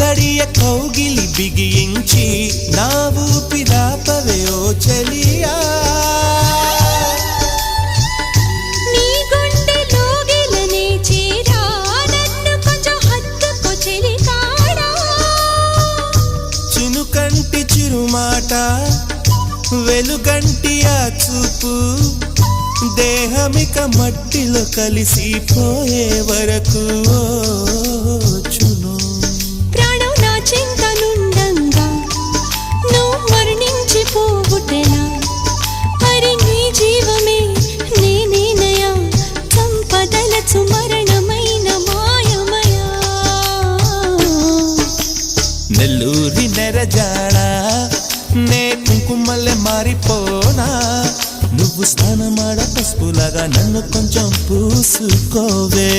గడియ కౌగిలి బిగించి నా ఊపిరాపవే ఓ చెలియా నీ గుండెలో గిలనే చేరా నన్ను కొంచెం హత్తుకో చెలికాడా చినుకంటి చిరుమాట వెలుగంటి ఆ చూపు దేహమిక మట్టిలో కలిసిపోయే వరకు చును ప్రాణం నా చింతనుండంగా నువ్వు మరణించిపోవుటెలా మరి నీ జీవమే నేనేనయా సంపదలచు మరణమైన మాయమయా నెల్లూరి నెరజాడా నే కుంకుమల్లె మారిపోనా నువ్వు స్నానమాడ పసుపులాగా నన్ను కొంచెం పూసుకోవే